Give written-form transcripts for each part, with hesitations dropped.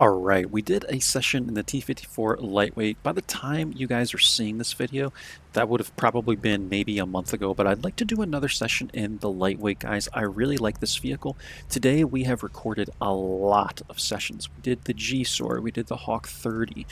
Alright, we did a session in the T54 lightweight. By the time you guys are seeing this video, that would have probably been maybe a month ago, but I'd like to do another session in the lightweight, guys. I really like this vehicle. Today we have recorded a lot of sessions. We did the G-Sword, we did the Hawk 30,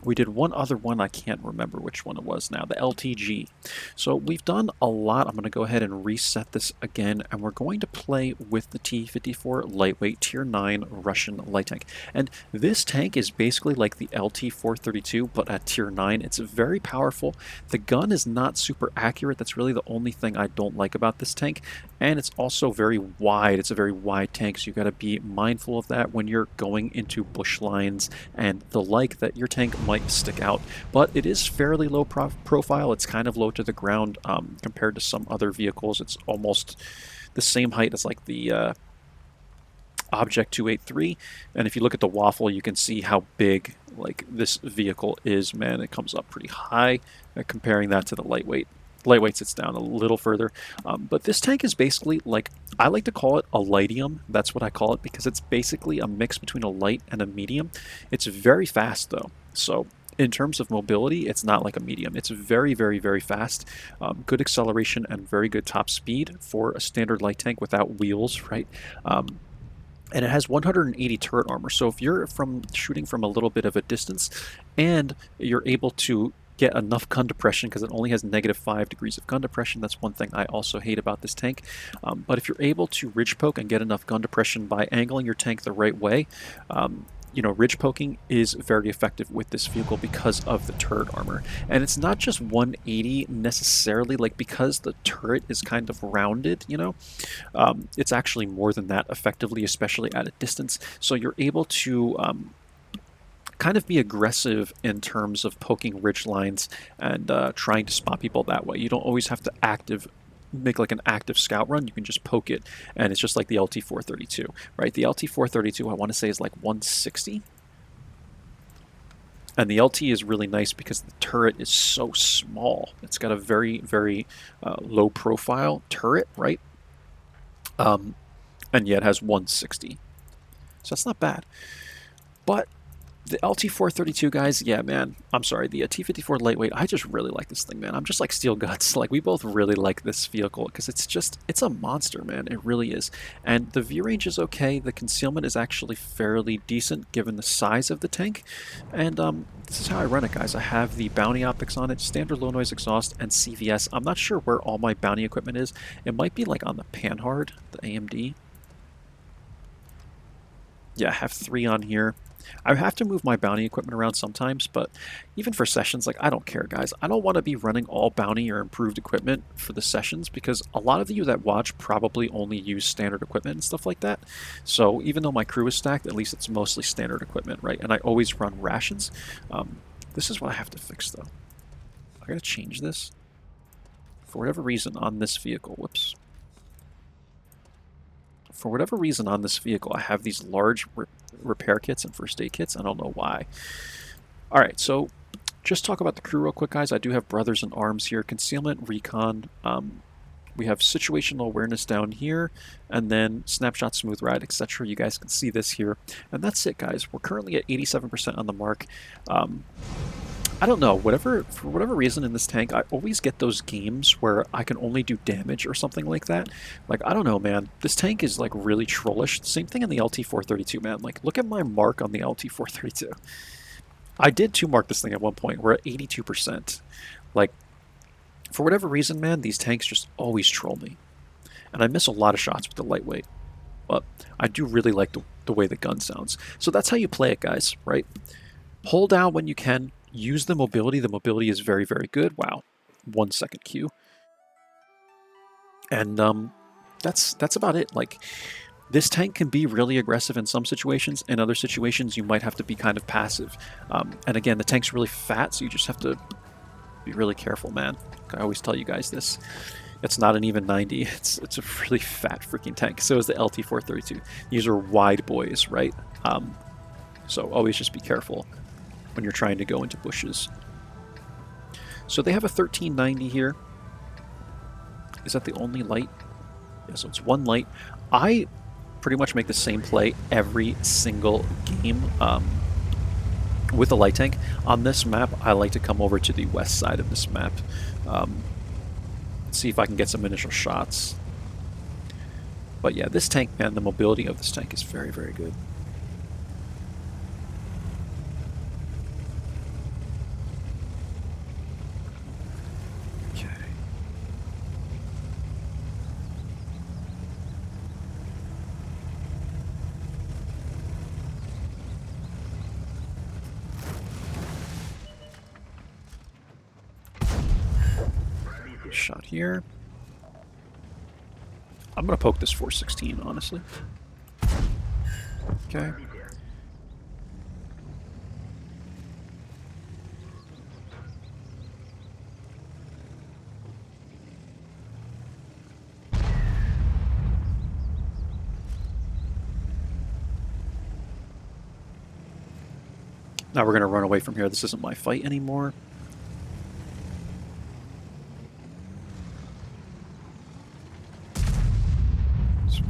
we did one other one, I can't remember which one it was now, the LTG. So we've done a lot. I'm going to go ahead and reset this again, and we're going to play with the T54 lightweight tier 9 Russian light tank. And this tank is basically like the LT432, but at tier 9. It's very powerful. The gun is not super accurate. That's really the only thing I don't like about this tank. And it's also very wide. It's a very wide tank, so you got to be mindful of that when you're going into bush lines and the like, that your tank might stick out. But it is fairly low profile. It's kind of low to the ground compared to some other vehicles. It's almost the same height as like the Object 283, and if you look at the waffle, you can see how big like this vehicle is. Man, it comes up pretty high. Comparing that to the lightweight. Lightweight sits down a little further, but this tank is basically like, I like to call it a lightium. That's what I call it, because it's basically a mix between a light and a medium. It's very fast though, so in terms of mobility, it's not like a medium. It's very, very, very fast. Good acceleration and very good top speed for a standard light tank without wheels, right? And it has 180 turret armor. So if you're shooting from a little bit of a distance and you're able to get enough gun depression, because it only has -5 degrees of gun depression. That's one thing I also hate about this tank. But if you're able to ridge poke and get enough gun depression by angling your tank the right way, you know, ridge poking is very effective with this vehicle because of the turret armor. And it's not just 180 necessarily, like, because the turret is kind of rounded, you know, it's actually more than that effectively, especially at a distance. So you're able to kind of be aggressive in terms of poking ridge lines and trying to spot people that way. You don't always have to make like an active scout run. You can just poke it, and it's just like the LT432, right? The LT432, I want to say, is like 160. And the LT is really nice because the turret is so small. It's got a very, very low profile turret, right? And yet it has 160. So that's not bad. But the LT432, guys, yeah, man, I'm sorry, the T54 lightweight, I just really like this thing, man. I'm just like Steel Guts. Like, we both really like this vehicle because it's a monster, man. It really is. And the view range is okay. The concealment is actually fairly decent given the size of the tank. And this is how I run it, guys. I have the bounty optics on it, standard low noise exhaust, and CVS. I'm not sure where all my bounty equipment is. It might be like on the Panhard, the AMD. Yeah, I have 3 on here. I have to move my bounty equipment around sometimes, but even for sessions, like, I don't care, guys. I don't want to be running all bounty or improved equipment for the sessions because a lot of you that watch probably only use standard equipment and stuff like that. So even though my crew is stacked, at least it's mostly standard equipment, right? And I always run rations. This is what I have to fix, though. I gotta change this. For whatever reason on this vehicle, whoops. For whatever reason on this vehicle, I have these large repair kits and first aid kits. I don't know why. All right, so just talk about the crew real quick, guys. I do have brothers in arms here. Concealment, recon. We have situational awareness down here, and then snapshot, smooth ride, etc. You guys can see this here. And that's it, guys. We're currently at 87% on the mark. I don't know, for whatever reason in this tank, I always get those games where I can only do damage or something like that. Like, I don't know, man. This tank is, like, really trollish. Same thing in the LT432, man. Like, look at my mark on the LT432. I did 2-mark this thing at one point. We're at 82%. Like, for whatever reason, man, these tanks just always troll me. And I miss a lot of shots with the lightweight. But I do really like the way the gun sounds. So that's how you play it, guys, right? Hold down when you can. Use the mobility. The mobility is very, very good. Wow. 1 second queue. And that's about it. Like, this tank can be really aggressive in some situations. In other situations, you might have to be kind of passive. And again, the tank's really fat, so you just have to be really careful, man. I always tell you guys this. It's not an even 90. It's a really fat freaking tank. So is the LT432. These are wide boys, right? So always just be careful when you're trying to go into bushes. So they have a 1390 here. Is that the only light? Yeah, so it's 1 light. I pretty much make the same play every single game with the light tank. On this map, I like to come over to the west side of this map. See if I can get some initial shots. But yeah, this tank, man, the mobility of this tank is very, very good. Okay. Shot here. I'm gonna poke this 416, honestly. Okay. Now we're gonna run away from here. This isn't my fight anymore.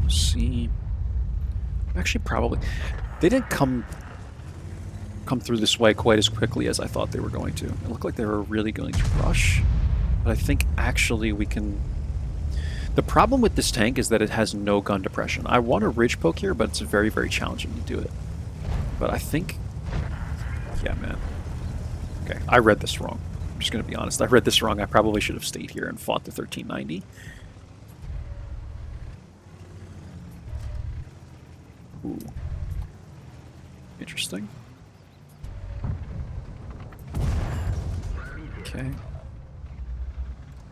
See, actually probably they didn't come through this way quite as quickly as I thought they were going to. It looked like they were really going to rush, but I think actually we can. The problem with this tank is that it has no gun depression. I want a ridge poke here, but it's very, very challenging to do it. But I think, yeah, man. Okay, I read this wrong. I'm just gonna be honest. I read this wrong. I probably should have stayed here and fought the 1390. Ooh. Interesting. Okay.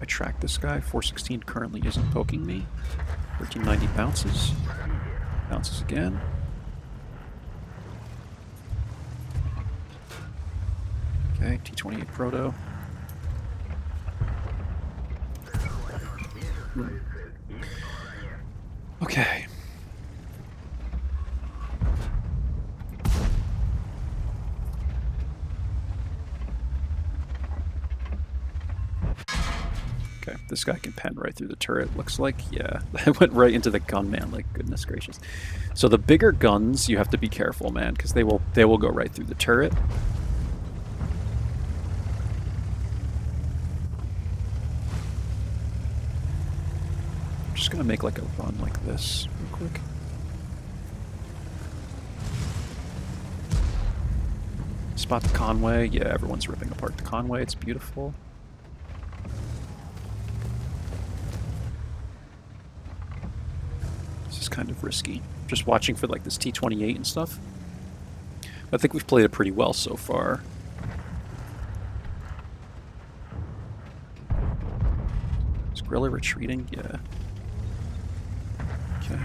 I track this guy. 416 currently isn't poking me. 1390 bounces. Bounces again. Okay, T28 Proto. Okay. Okay, this guy can pen right through the turret, looks like. Yeah, that went right into the gun, man, like, goodness gracious. So the bigger guns, you have to be careful, man, because they will go right through the turret. I'm just gonna make like a run like this real quick. Spot the Conway. Yeah, everyone's ripping apart the Conway. It's beautiful. This is kind of risky. Just watching for like this T28 and stuff. I think we've played it pretty well so far. Is Grilla retreating? Yeah. Okay.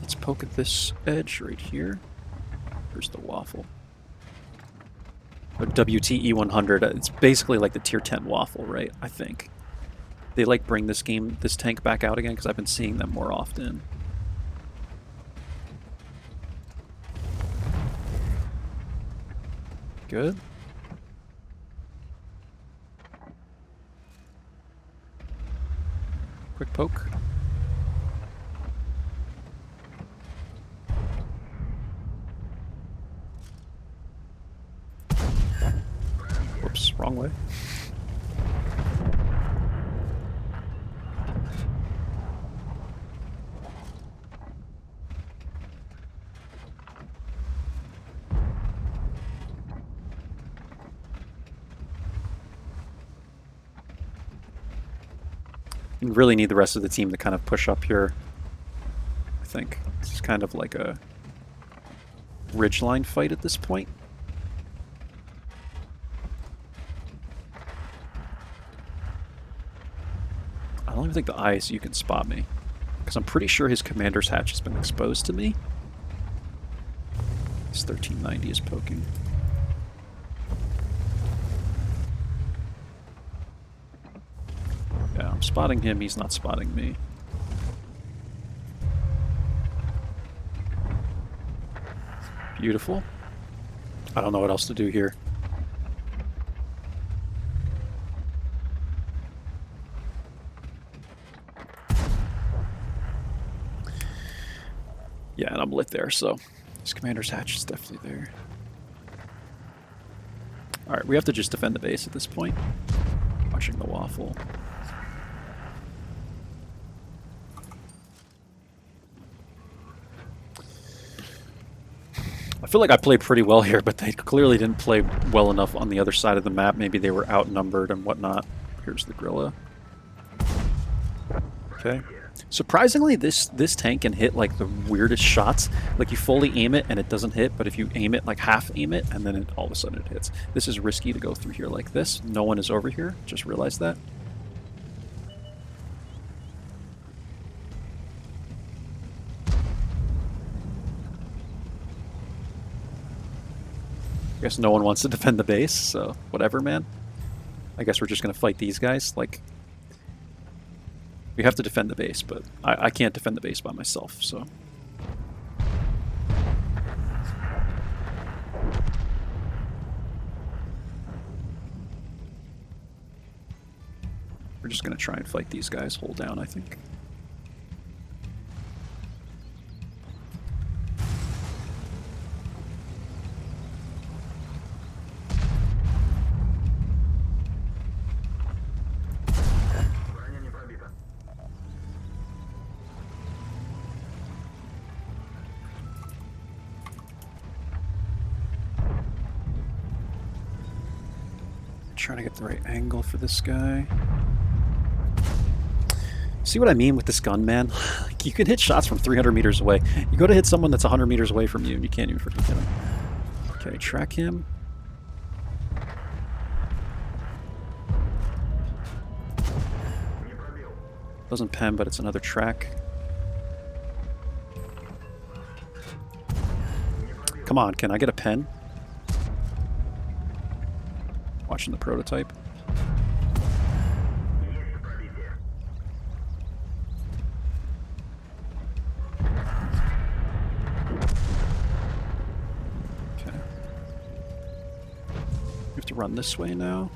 Let's poke at this edge right here. Here's the waffle. Or WTE 100. It's basically like the tier 10 waffle, right? I think. They like bring this tank back out again because I've been seeing them more often. Good. Quick poke. Whoops, wrong way. You really need the rest of the team to kind of push up here, I think. This is kind of like a ridgeline fight at this point. I don't even think the ISU can spot me, because I'm pretty sure his commander's hatch has been exposed to me. This 1390 is poking. Yeah, I'm spotting him, he's not spotting me. Beautiful. I don't know what else to do here. Yeah, and I'm lit there, so this commander's hatch is definitely there. Alright, we have to just defend the base at this point. Watching the waffle. I feel like I played pretty well here, but they clearly didn't play well enough on the other side of the map. Maybe they were outnumbered and whatnot. Here's the Grilla. Okay. Surprisingly, this tank can hit like the weirdest shots. Like you fully aim it and it doesn't hit, but if you aim it, like half aim it, and then all of a sudden it hits. This is risky to go through here like this. No one is over here. Just realized that. I guess no one wants to defend the base, so whatever, man. I guess we're just going to fight these guys. Like, we have to defend the base, but I can't defend the base by myself, so. We're just going to try and fight these guys, hold down, I think. Trying to get the right angle for this guy. See what I mean with this gun, man? You can hit shots from 300 meters away. You go to hit someone that's 100 meters away from you, and you can't even freaking hit him. Okay, track him. Doesn't pen, but it's another track. Come on, can I get a pen? Watching the prototype. Okay. We have to run this way now.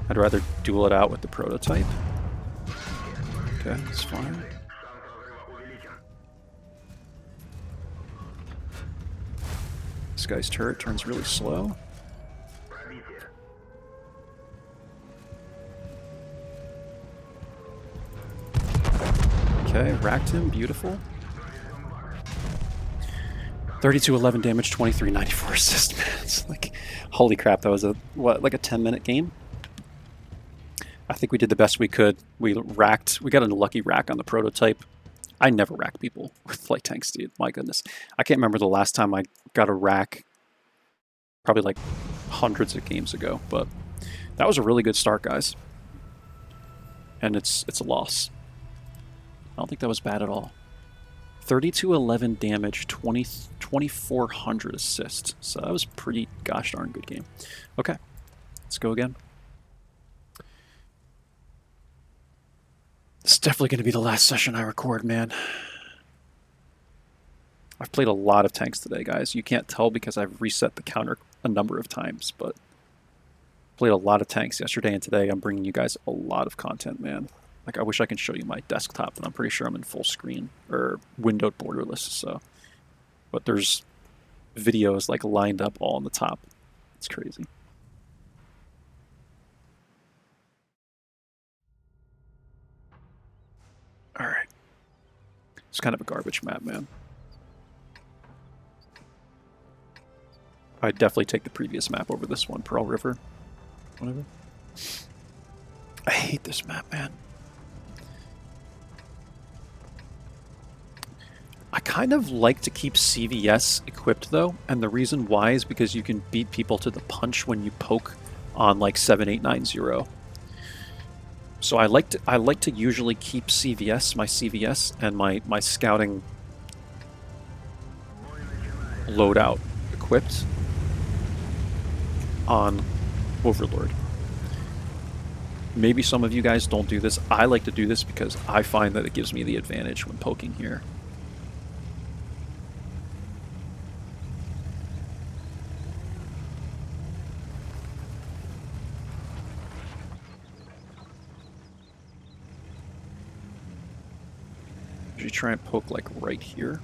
I'd rather duel it out with the prototype. Okay, that's fine. This guy's turret turns really slow. Okay, racked him, beautiful. 32-11 damage, 23-94 assist, man. It's like, holy crap, that was a, what, like a 10-minute game? I think we did the best we could. We got a lucky rack on the prototype. I never rack people with light tanks, dude. My goodness. I can't remember the last time I got a rack, probably like hundreds of games ago, but that was a really good start, guys. And it's a loss. I don't think that was bad at all. 32-11 damage, 2,400 assists. So that was pretty gosh darn good game. Okay, let's go again. This is definitely going to be the last session I record, man. I've played a lot of tanks today, guys. You can't tell because I've reset the counter a number of times, but played a lot of tanks yesterday and today. I'm bringing you guys a lot of content, man. Like, I wish I can show you my desktop, but I'm pretty sure I'm in full screen, or windowed borderless, so. But there's videos, like, lined up all on the top. It's crazy. Alright. It's kind of a garbage map, man. I'd definitely take the previous map over this one, Pearl River. Whatever. I hate this map, man. I kind of like to keep CVS equipped though, and the reason why is because you can beat people to the punch when you poke on like 7890. So I like to usually keep CVS, my CVS, and my scouting loadout equipped on Overlord. Maybe some of you guys don't do this. I like to do this because I find that it gives me the advantage when poking here. usually try and poke like right here.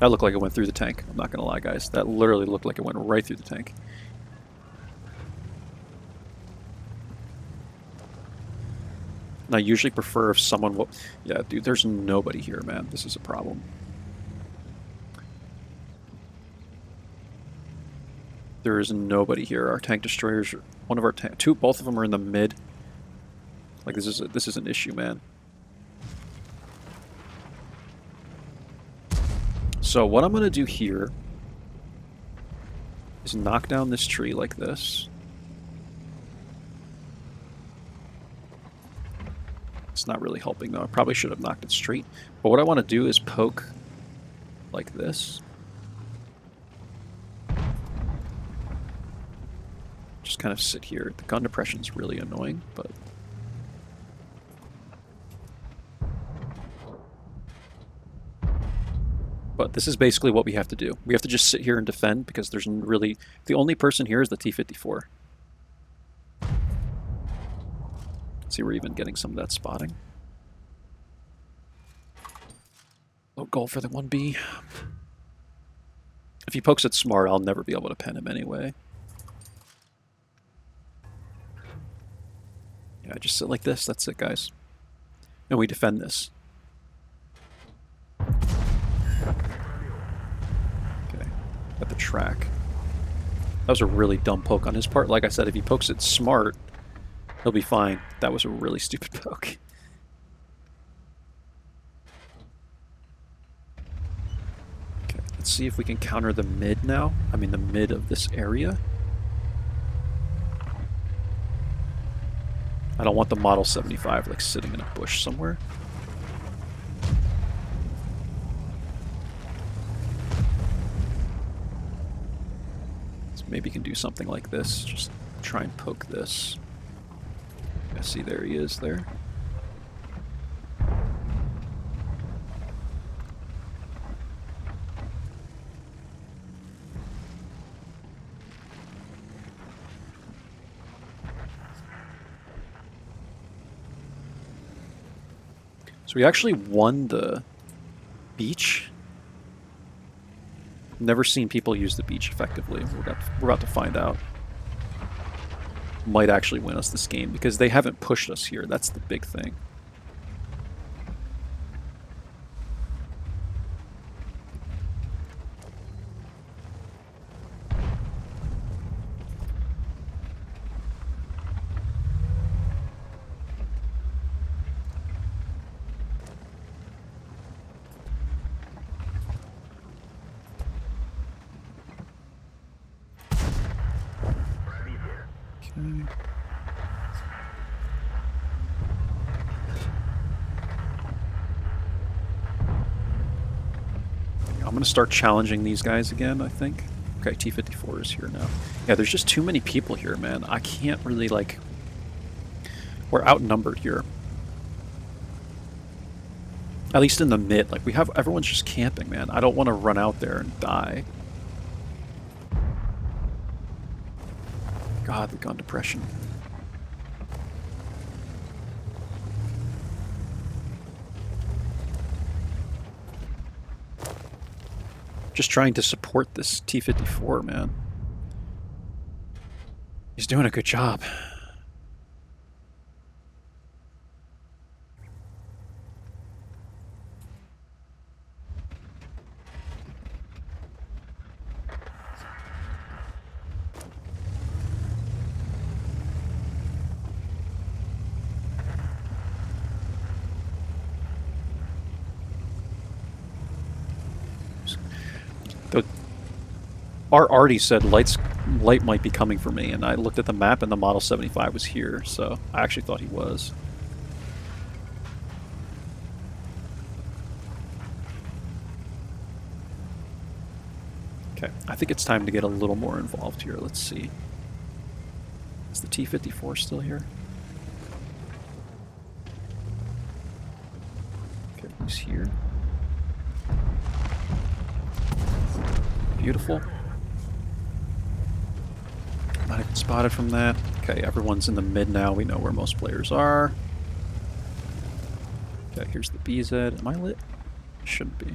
That looked like it went through the tank. I'm not going to lie, guys. That literally looked like it went right through the tank. And I usually prefer if someone will... Yeah, dude, there's nobody here, man. This is a problem. There is nobody here. Our tank destroyers... One of our tank... Both of them are in the mid. Like, this is an issue, man. So what I'm going to do here is knock down this tree like this. It's not really helping, though. I probably should have knocked it straight. But what I want to do is poke like this. Just kind of sit here. The gun depression is really annoying, but... But this is basically what we have to do. We have to just sit here and defend because there's really... The only person here is the T54. See, we're even getting some of that spotting. Low goal for the 1B. If he pokes it smart, I'll never be able to pen him anyway. Yeah, just sit like this. That's it, guys. And we defend this. At the track. That was a really dumb poke on his part. Like I said, if he pokes it smart, he'll be fine. That was a really stupid poke. Okay, let's see if we can counter the mid now. I mean the mid of this area. I don't want the Model 75 like sitting in a bush somewhere. Maybe you can do something like this. Just try and poke this. Yeah, see, there he is there. So we actually won the beach. Never seen people use the beach effectively. We're about to find out. Might actually win us this game because they haven't pushed us here. That's the big thing. I'm going to start challenging these guys again, I think. Okay, T54 is here now. Yeah, there's just too many people here, man. I can't really, like... We're outnumbered here. At least in the mid. Like, we have... Everyone's just camping, man. I don't want to run out there and die. God, the gun depression. Just trying to support this T54, man. He's doing a good job. Art already said light might be coming for me, and I looked at the map and the Model 75 was here, so I actually thought he was. Okay, I think it's time to get a little more involved here. Let's see. Is the T54 still here? Okay, he's here. Beautiful. Not even spotted from that. Okay, everyone's in the mid now. We know where most players are. Okay, here's the BZ. Am I lit? Shouldn't be.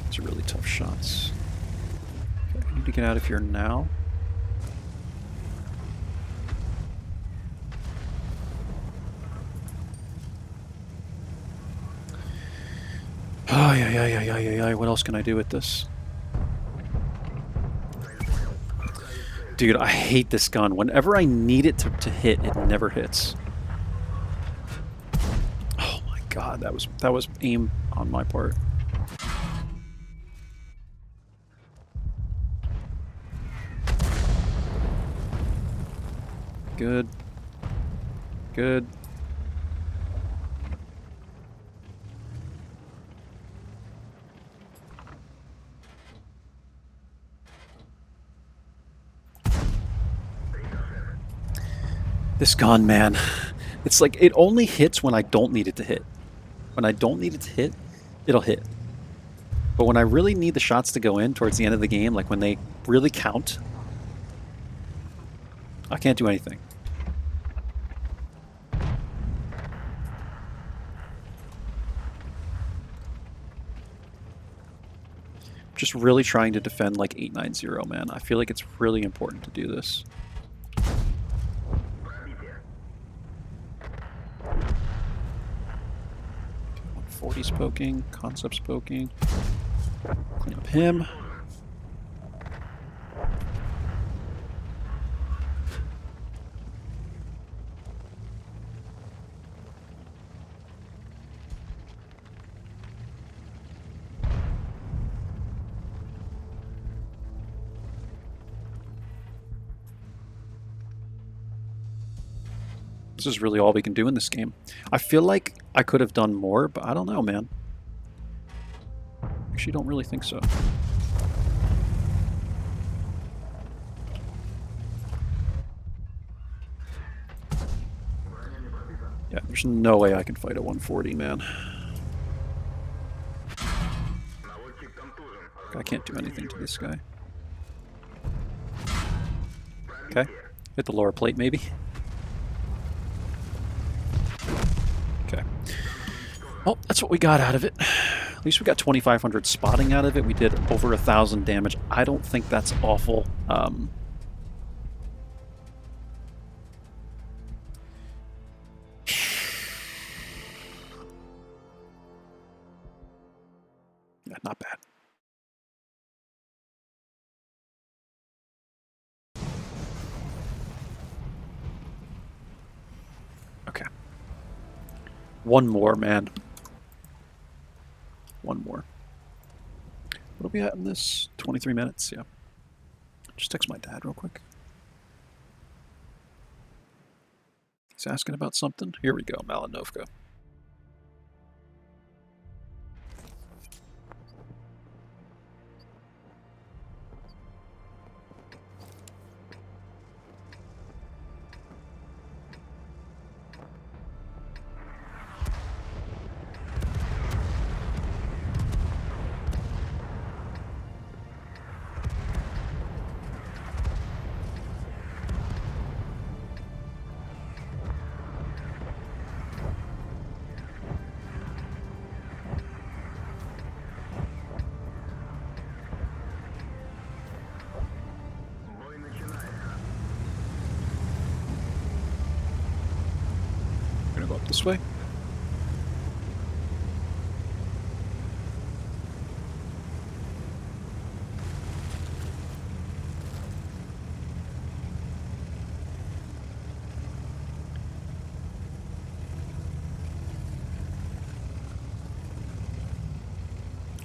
These are really tough shots. Okay, I need to get out of here now. Ay. What else can I do with this? Dude, I hate this gun. Whenever I need it to hit, it never hits. Oh my god, that was aim on my part. Good. Good. This gun, man. It's like, it only hits when I don't need it to hit. When I don't need it to hit, it'll hit. But when I really need the shots to go in towards the end of the game, like when they really count, I can't do anything. Just really trying to defend like 890, man. I feel like it's really important to do this. 140's poking, Concept's poking. Clean up him. This is really all we can do in this game. I feel like I could have done more, but I don't know, man. Actually, don't really think so. Yeah, there's no way I can fight a 140, man. I can't do anything to this guy. Okay. Hit the lower plate, maybe. Okay. Well, that's what we got out of it. At least we got 2,500 spotting out of it. We did over 1,000 damage. I don't think that's awful. Yeah, not bad. Okay. One more, man. One more. What are we at in this? 23 minutes? Yeah. Just text my dad real quick. He's asking about something. Here we go, Malinovka. We're gonna go up this way.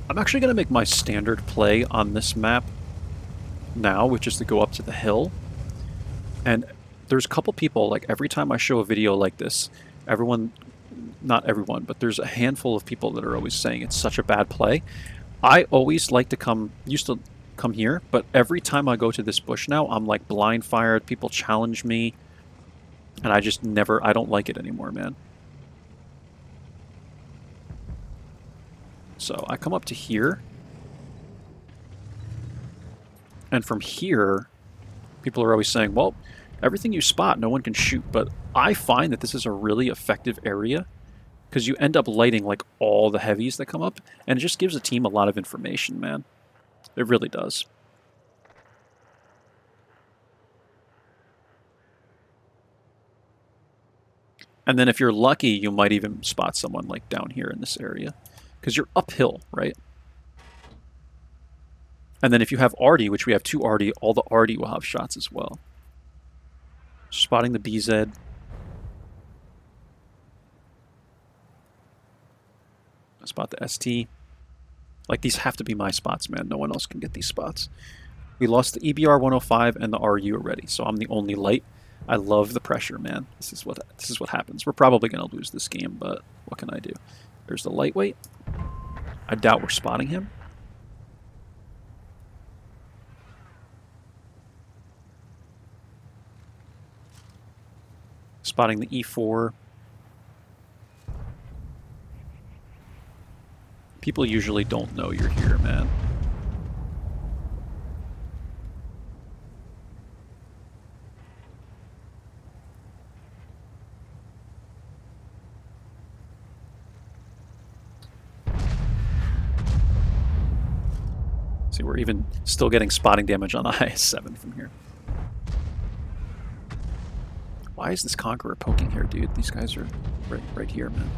I'm actually going to make my standard play on this map now, which is to go up to the hill. And there's a couple people, like every time I show a video like this, everyone, not everyone, but there's a handful of people that are always saying it's such a bad play. I always like to used to come here, but every time I go to this bush now, I'm like blind fired, people challenge me, and I just never, I don't like it anymore, man. So I come up to here, and from here, people are always saying, well, everything you spot, no one can shoot. But I find that this is a really effective area because you end up lighting like all the heavies that come up, and it just gives a team a lot of information, man. It really does. And then if you're lucky, you might even spot someone like down here in this area because you're uphill, right? And then if you have Artie, which we have 2 Artie, all the Artie will have shots as well. Spotting the BZ. Spot the ST. Like, these have to be my spots, man. No one else can get these spots. We lost the EBR 105 and the RU already, so I'm the only light. I love the pressure, man. This is what happens. We're probably going to lose this game, but what can I do? There's the lightweight. I doubt we're spotting him. Spotting the E4. People usually don't know you're here, man. See, we're even still getting spotting damage on the IS-7 from here. Why is this Conqueror poking here, dude? These guys are right here, man.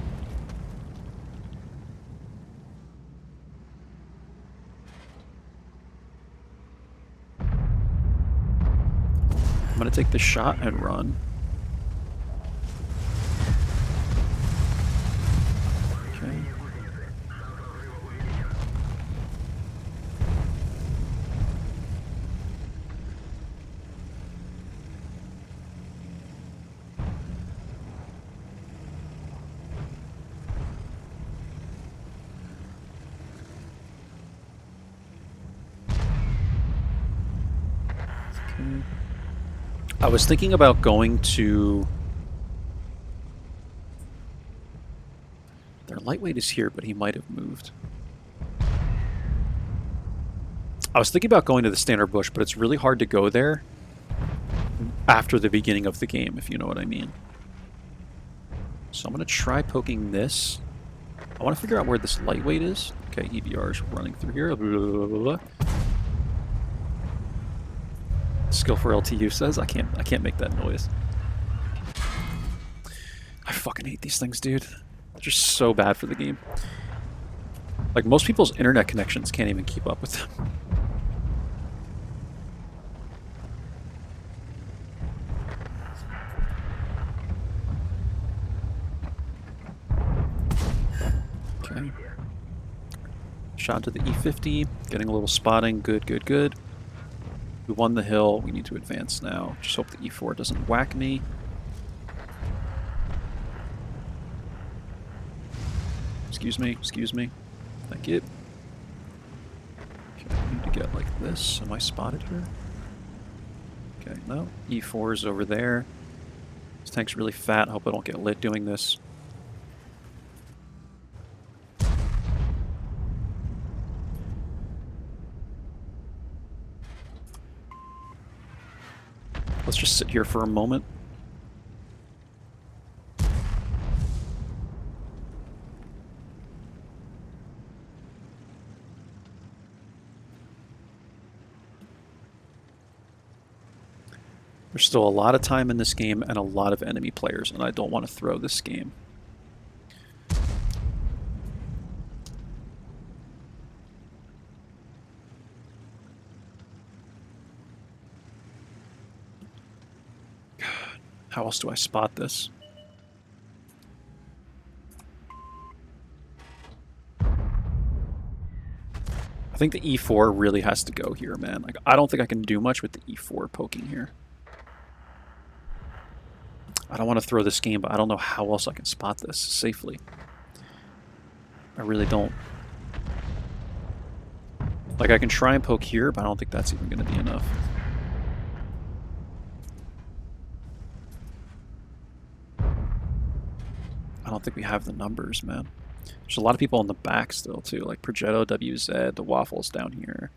I'm gonna take this shot and run. Okay. I was thinking about going to... Their lightweight is here, but he might have moved. I was thinking about going to the standard bush, but it's really hard to go there after the beginning of the game, if you know what I mean. So I'm going to try poking this. I want to figure out where this lightweight is. Okay, EBR is running through here. Blah, blah, blah, blah. Skill for LTU says I can't make that noise. I fucking hate these things, dude. They're just so bad for the game. Like, most people's internet connections can't even keep up with them. Okay. Shot to the E50, getting a little spotting. Good, good, good. We won the hill. We need to advance now. Just hope the E4 doesn't whack me. Excuse me, excuse me. Thank you. Okay, I need to get like this. Am I spotted here? Okay, no. E4 is over there. This tank's really fat. I hope I don't get lit doing this. Let's just sit here for a moment. There's still a lot of time in this game and a lot of enemy players, and I don't want to throw this game. How else do I spot this? I think the E4 really has to go here, man. Like, I don't think I can do much with the E4 poking here. I don't want to throw this game, but I don't know how else I can spot this safely. I really don't. Like, I can try and poke here, but I don't think that's even going to be enough. I don't think we have the numbers, man. There's a lot of people in the back still, too, like Progetto, WZ, the Waffles down here.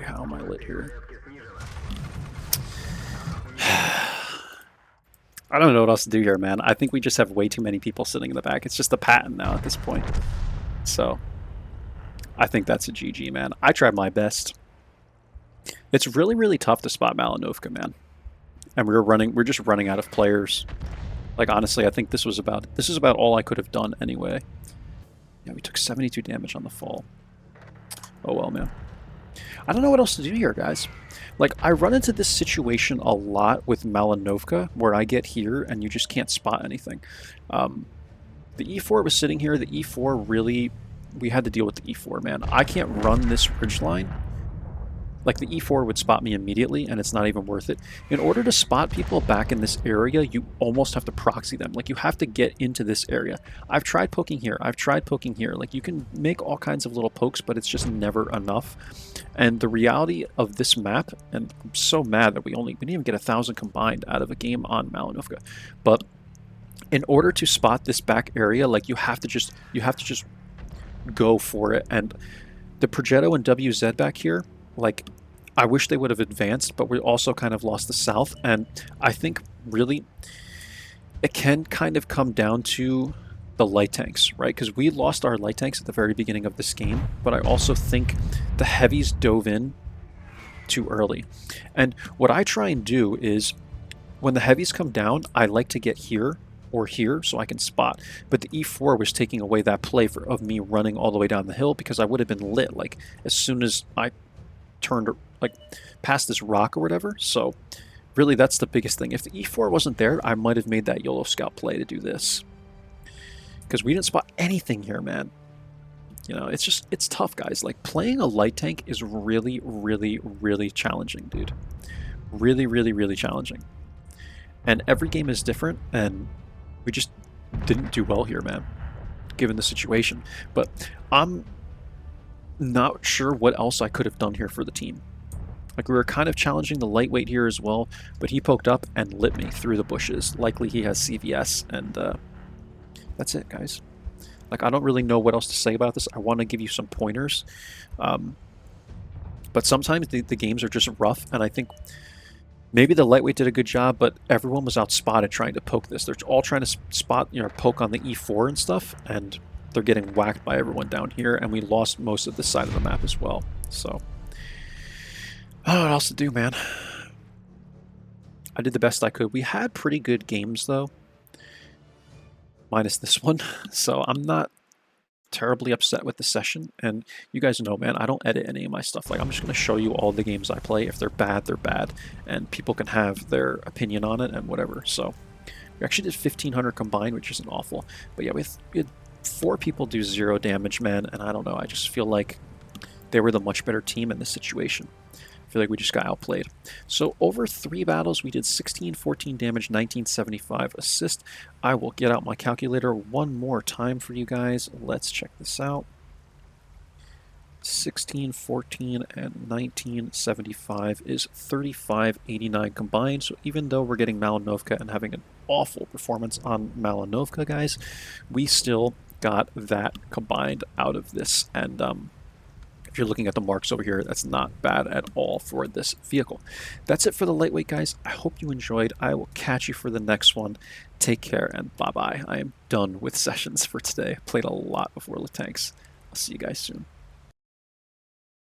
How am I lit here? I don't know what else to do here, man. I think we just have way too many people sitting in the back. It's just a pattern now at this point. So I think that's a GG, man. I tried my best. It's really, really tough to spot Malinovka, man. And we're just running out of players. Like, honestly, I think this is about all I could have done anyway. Yeah, we took 72 damage on the fall. Oh well, man. I don't know what else to do here, guys. Like, I run into this situation a lot with Malinovka, where I get here and you just can't spot anything. The E4 was sitting here. The E4 really... We had to deal with the E4, man. I can't run this ridgeline. Like, the E4 would spot me immediately, and it's not even worth it. In order to spot people back in this area, you almost have to proxy them. Like, you have to get into this area. I've tried poking here. I've tried poking here. Like, you can make all kinds of little pokes, but it's just never enough. And the reality of this map, and I'm so mad that we didn't even get 1,000 combined out of a game on Malinovka. But in order to spot this back area, like, you have to just go for it. And the Progetto and WZ back here, like, I wish they would have advanced, but we also kind of lost the south. And I think really it can kind of come down to the light tanks, right? Because we lost our light tanks at the very beginning of this game, but I also think the heavies dove in too early. And what I try and do is when the heavies come down, I like to get here or here so I can spot. But the E4 was taking away that play of me running all the way down the hill, because I would have been lit like as soon as I turned like past this rock or whatever. So really that's the biggest thing. If the E4 wasn't there, I might have made that YOLO scout play to do this, because we didn't spot anything here, man. You know, it's tough, guys. Like, playing a light tank is really, really, really challenging, dude. Really, really, really challenging. And every game is different, and we just didn't do well here, man, given the situation. But I'm not sure what else I could have done here for the team. Like, we were kind of challenging the lightweight here as well, but he poked up and lit me through the bushes. Likely he has CVS, and that's it, guys. Like, I don't really know what else to say about this. I want to give you some pointers. But sometimes the games are just rough, and I think maybe the lightweight did a good job, but everyone was outspotted trying to poke this. They're all trying to spot, poke on the E4 and stuff, and they're getting whacked by everyone down here, and we lost most of this side of the map as well. So, I don't know what else to do, man. I did the best I could. We had pretty good games, though, minus this one, so I'm not terribly upset with the session. And you guys know, man, I don't edit any of my stuff. Like, I'm just going to show you all the games I play. If they're bad, they're bad, and people can have their opinion on it and whatever. So we actually did 1,500 combined, which isn't awful. But yeah, we had 4 people do 0 damage, man, and I don't know. I just feel like they were the much better team in this situation. I feel like we just got outplayed. So over 3 battles, we did 1614 damage, 1975 assist. I will get out my calculator one more time for you guys. Let's check this out. 1614 and 1975 is 3589 combined. So even though we're getting Malinovka and having an awful performance on Malinovka, guys, we still got that combined out of this. And if you're looking at the marks over here, that's not bad at all for this vehicle. That's it for the lightweight, guys. I hope you enjoyed. I will catch you for the next one. Take care and bye-bye. I am done with sessions for today. Played a lot of World of Tanks. I'll see you guys soon.